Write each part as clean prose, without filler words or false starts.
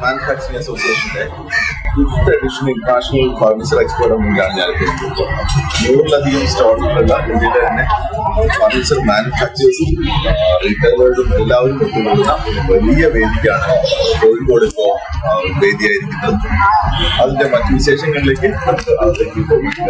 Manufacturing അസോസിയേഷന്റെ 5th edition international furniture എക്സ്പോയുടെ മുന്നിലാണ് ഞാൻ എത്തിയിട്ടുള്ളത്. 100-ലധികം സ്റ്റോളുകളുള്ള ഇന്ത്യയിലെ തന്നെ ഫർണിച്ചർ മാനുഫാക്ചേഴ്സും റീറ്റെയിലേഴ്സും എല്ലാവരും എത്തിപ്പെടുന്ന വലിയ വേദിക്കാണ് കോഴിക്കോട് ഇപ്പോൾ വേദിയായിരിക്കുന്നത്. അതിന്റെ മറ്റു വിശേഷങ്ങളിലേക്ക് അതിലേക്ക് പോകുന്ന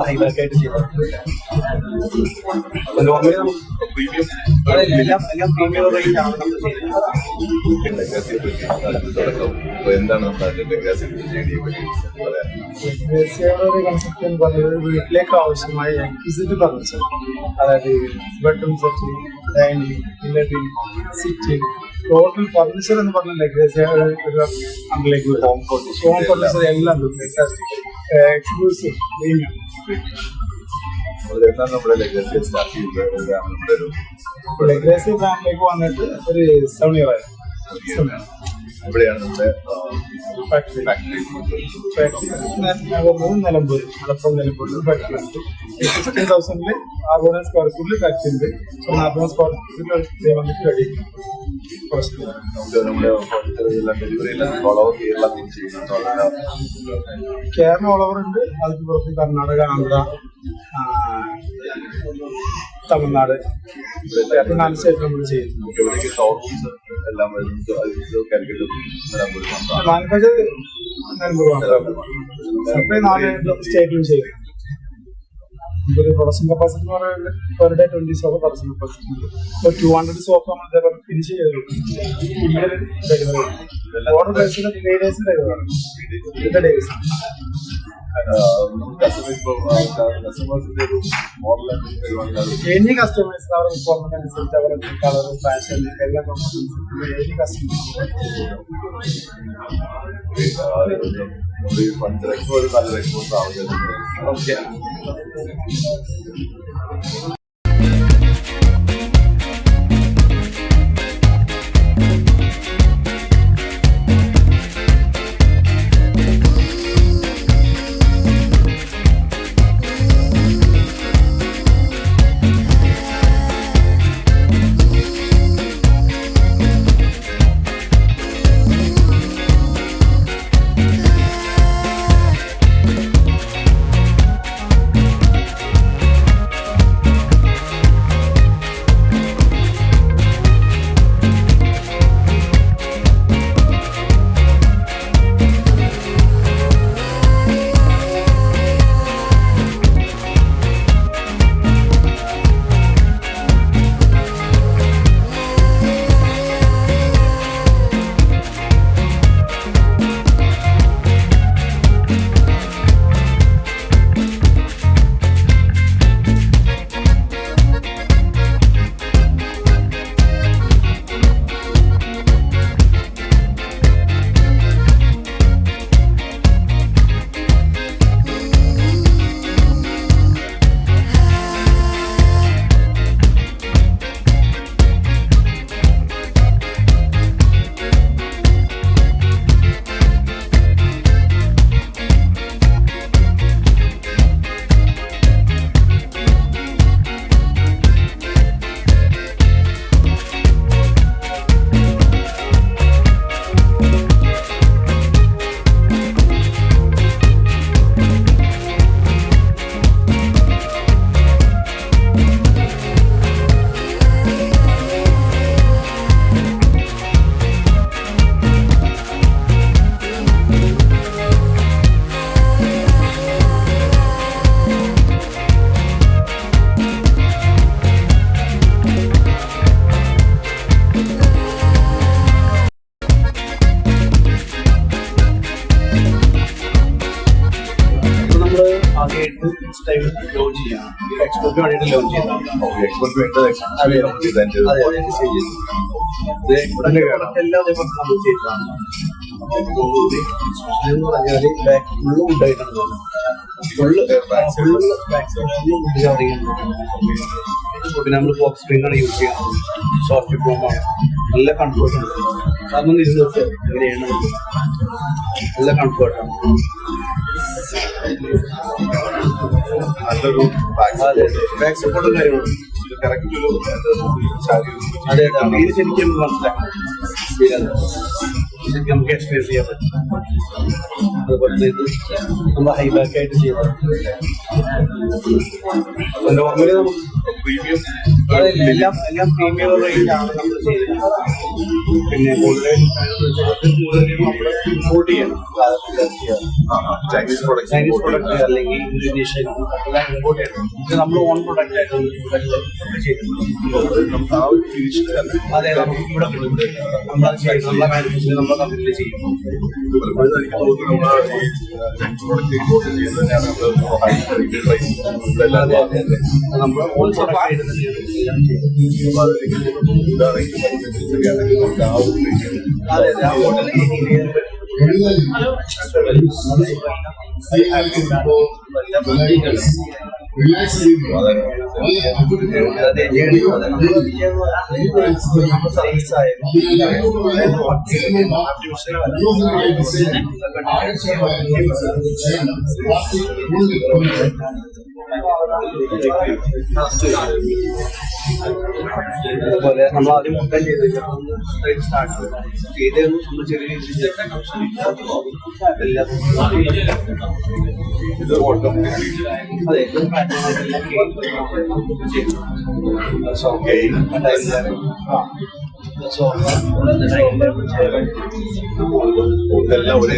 ഹൈബാക്കായിട്ട് ചെയ്യാം. എന്താണ് വീട്ടിലേക്ക് ആവശ്യമായ എക്വിസിറ്റ് ഫർണിച്ചർ, അതായത് bedroom set, dining, inner sit, total furniture എന്ന് പറഞ്ഞ ലെഗേഴ്സിലേക്ക് ഹോം ഫർണിച്ചർ എല്ലാം എക്സ്ക്ലൂസീവ് നമ്മുടെ ലെഗസി സ്റ്റാർട്ട് ചെയ്തത്. ലെഗസി ബ്രാൻഡിലേക്ക് വന്നിട്ട് ഒരു 7 year ആയി. ഇവിടെയാണ് നമ്മുടെ ഫാക്ടറി നിലമ്പൂർ, മലപ്പുറം നിലമ്പൂരിൽ ഫാക്ടറി ഉണ്ട്. 16,000 600 സ്ക്വയർ ഫീറ്റിൽ ഫാക്ടറി ഉണ്ട്. 40 സ്ക്വയർ ഫീറ്റിൽ വന്നിട്ട് റെഡി. കേരള ഓൾ ഓവർ ഉണ്ട്. അതിന് പുറത്ത് കർണാടക, ആന്ധ്ര, തമിഴ്നാട്, 4 സ്റ്റേറ്റ് നമ്മൾ ചെയ്യുന്നു. മാനുഫാക്ചർ നിലമ്പൂർ സപ്ലൈ 4 സ്റ്റേറ്റിലും ചെയ്യുന്നു. ഒരു പ്രൊഡക്ഷൻ കപ്പാസിറ്റി എന്ന് പറയുന്നത് per day 20 sofa production capacity ഉണ്ട്. ഇപ്പോൾ 200 സോഫ നമ്മൾ ഇതേപോലെ ഫിനിഷ് ചെയ്തിട്ടുണ്ട്. ഡെലിവറി ഓർഡർ ബേസിൽ 3 days delivery, 3 days. Any customers അവരുടെ റിക്വയർമെന്റ് അനുസരിച്ച് അവരുടെ കളർ, ഫാഷൻ എല്ലാം എനി കസ്റ്റമേഴ്സ് ഒരു നല്ല റെസ്പോൺസ് ആവുകയാണ്. ഫസ്റ്റ് ടൈം ലോഞ്ച് ചെയ്യാം. എക്സ്പോർട്ടിന് വേണ്ടിയിട്ട് ലോഞ്ച് ചെയ്യുന്നത്. എക്സ്പോർട്ട് വേണ്ടത് ഡിസൈൻ ചെയ്ത് എല്ലാം അതേപോലെ നമ്മൾ ചെയ്തതാണ്. എന്ന് പറഞ്ഞാൽ ബാക്ക് ഫുള്ളും ഉണ്ടായിട്ടാണ് പിന്നെ നമ്മൾ ബോക്സ് സ്പ്രിംഗ് ആണ് യൂസ് ചെയ്യുന്നത്. സോഫ്റ്റ് ഫോമാണ്. നല്ല കംഫർട്ടാണ്. കാരണം ഇരുന്നൂറ് എങ്ങനെയാണ് നല്ല കംഫർട്ടാണ്. നല്ലൊരു ബാക്ക് സപ്പോർട്ടും കാര്യങ്ങളും കറക്റ്റ് ഒരു അതെ ഫീൽ ശരിക്കും മനസ്സിലാക്കാം. ശരിക്കും നമുക്ക് എക്സ്പീരിയൻസ് ചെയ്യാൻ പറ്റും. അതുപോലെ ഇത് നമ്മൾ ഹൈ ബാക്ക് ആയിട്ട് ചെയ്യുന്നത് നോർമലി നമുക്ക് പ്രീമിയം എല്ലാം പ്രീമിയം റേഞ്ച് ആണ് നമ്മൾ ചെയ്യുന്നത്. പിന്നെ കൂടുതൽ നമ്മൾ ഇമ്പോർട്ട് ചെയ്യണം. ചൈനീസ് പ്രോഡക്റ്റ് ചൈനീസ് പ്രൊഡക്റ്റ് അല്ലെങ്കിൽ ഇന്തോനേഷ്യൻ എല്ലാം ഇമ്പോർട്ട് ചെയ്യണം. ഇത് നമ്മൾ ഓൺ പ്രൊഡക്റ്റ് ആയിട്ട് ചെയ്യുന്നത്. ആ ഒരു ഫിനിഷ് അതെ നമുക്ക് ഇവിടെ നമ്മളത് ചെയ്യും. നമ്മളെ മാനുഫാക്ചറിംഗ് നമ്മളെ കമ്പനിയിൽ ചെയ്യും. പലപ്പോഴും എനിക്ക് തോന്നുന്നു നമ്മുടെ ഈ ചൈനീസ് പ്രോഡക്റ്റ് ഇമ്പോർട്ട് ചെയ്യുന്നതിനാണ് നമ്മൾ ഹൈ റേറ്റഡ് പ്രൈസ് നമ്മൾ ഓൺ പ്രൊഡക്റ്റ് ആയിട്ട് തന്നെയാണ് എല്ലാം ചെയ്യുന്നത്. ഇതാണെങ്കിൽ നമുക്ക് ആ ഒരു അതെ അതെ ആ മോഡൽ അതുപോലെ നമ്മൾ ആദ്യം മുട്ടൻ ചെയ്ത് സ്റ്റാർട്ട് ചെയ്ത് നമ്മൾ ചെറിയ രീതിയിൽ ഇത് ഓട്ടം അതെ ഇതെല്ലാം ഒരേ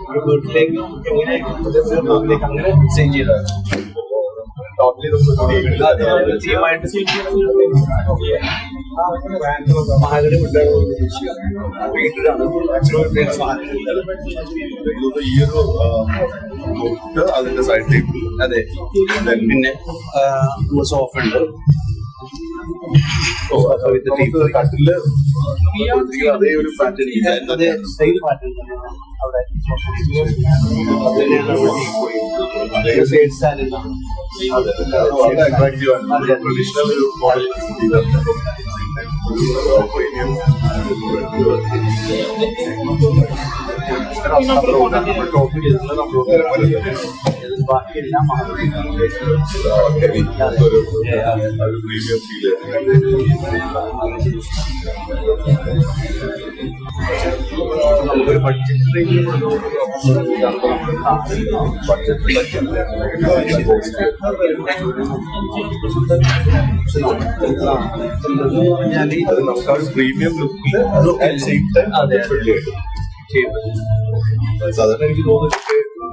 ഒരു വീട്ടിലേക്ക് എങ്ങനെയൊക്കെ അങ്ങനെ ഡിസൈൻ ചെയ്തതാണ്. ടോട്ടലി നമുക്ക് ടീമായിട്ട് മഹാഗണി വീട്ടിലാണ് ഈ ഒരു തൊട്ട് അതിന്റെ സൈഡ് ടേബിൾ അതെ. പിന്നെ സോഫ ഉണ്ട്. കട്ടില് അതേ ഒരു പാറ്റേൺ ഡിസൈൻ അതെ സെയിം പാറ്റേൺ അവിടെ സൈഡ് സ്റ്റാൻഡ് വളരെ അട്രാക്റ്റീവ് ആണ്. ട്രഡീഷണൽ ഒരു മോഡൽ ടോപ്പ് ചെയ്തിട്ടുള്ള ബാക്കിയെല്ലാം ഒരു പ്രീമിയം ഫീല് നമുക്കൊരു ബഡ്ജറ്റ് റേഞ്ച് നമുക്ക് ആ ഒരു പ്രീമിയം ലുക്കിൽ സെയിം ടൈം സാധാരണ എനിക്ക് തോന്നുന്നു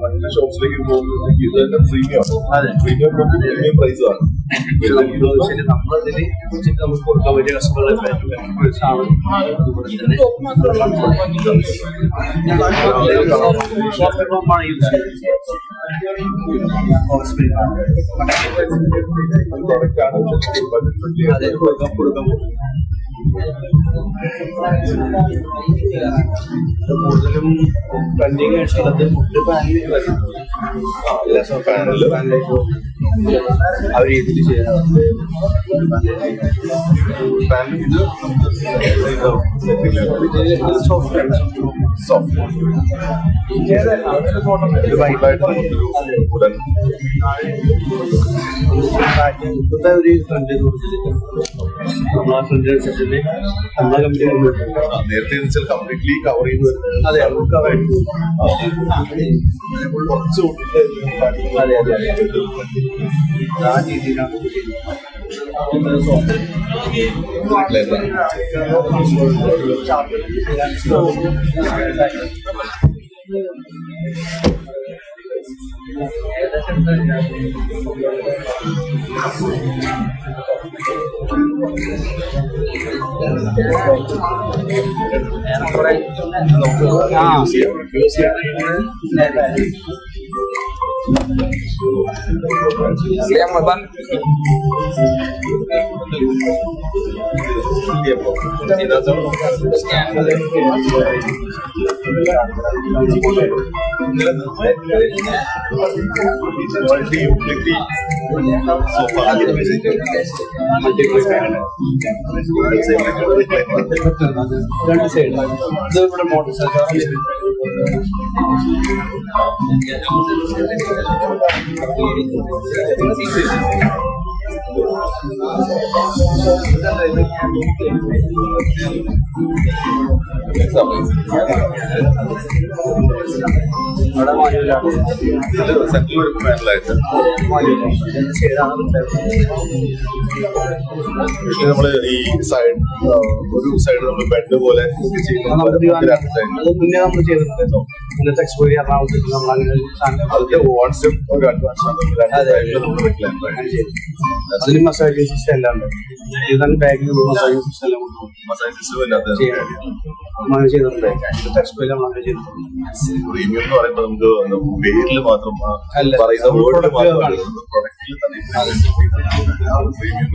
മറ്റു ഷോപ്സിലേക്ക് പോകുമ്പോഴത്തേക്ക് ഇത് തന്നെ പ്രീമിയം ആണ്. പ്രീമിയം പ്രീമിയം പ്രൈസും ആണ്. നമ്മളതിന് നമുക്ക് കൊടുക്കാൻ പറ്റിയ കസ്റ്റമറുകളെ യൂസ് അതെ കൊടുക്കാൻ കൂടുതലും ട്രെൻഡിങ് ആയിട്ടുള്ളത് ഫുഡ് പാനിൽ വരും. ആ ഒരു രീതിയിൽ ചെയ്യാറുണ്ട്. ഇപ്പോഴത്തെ ഒരു ട്രെൻഡ് നമ്മളാ ട്രെൻഡ് അനുസരിച്ചിട്ട് നമ്മളെ കമ്പനി നേരത്തെ കംപ്ലീറ്റ്ലി കവർ ചെയ്ത് വരുന്നത്. അതെ കവർ ചെയ്തു. കുറച്ച് അതെ അതെ ആ രീതിയിലാണ് രണ്ട് സൈഡ് ഇത് ഇവിടെ മോട്ടർ അവിടെ മാനുവലാണ് സെറ്റിൽ പാനലായിട്ട് പക്ഷെ നമ്മള് ഈ സൈഡ് ഒരു സൈഡ് നമ്മൾ ബെഡ് പോലെ അത് മുന്നേ നമ്മൾ ചെയ്തിട്ടുണ്ട് ഇന്നത്തെ എക്സ്പീരിയൻ എറണാകുളത്ത് നമ്മൾ അങ്ങനെ അതിന്റെ വാട്സ്ആപ്പ് ഒരു അഡ്വാൻസ് അതിന് മസാജ് സിസ്റ്റം എല്ലാം ഉണ്ട് ഇതാണ് ബാഗിൽ മസാജ് സിസ്റ്റം എല്ലാം മസാജ് സിസ്റ്റം അങ്ങനെ ചെയ്തിട്ടുണ്ട് ഇന്നത്തെ എക്സ്പീരിയൻ നമ്മൾ അങ്ങനെ ചെയ്തിട്ടുണ്ട് പ്രീമിയം എന്ന് പറയുമ്പോൾ നമുക്ക് പേരിൽ മാത്രം അല്ല. പറയുന്ന വേർഡിൽ മാത്രം പ്രൊഡക്റ്റിൽ പ്രൊഡക്റ്റിൽ തന്നെ പ്രീമിയം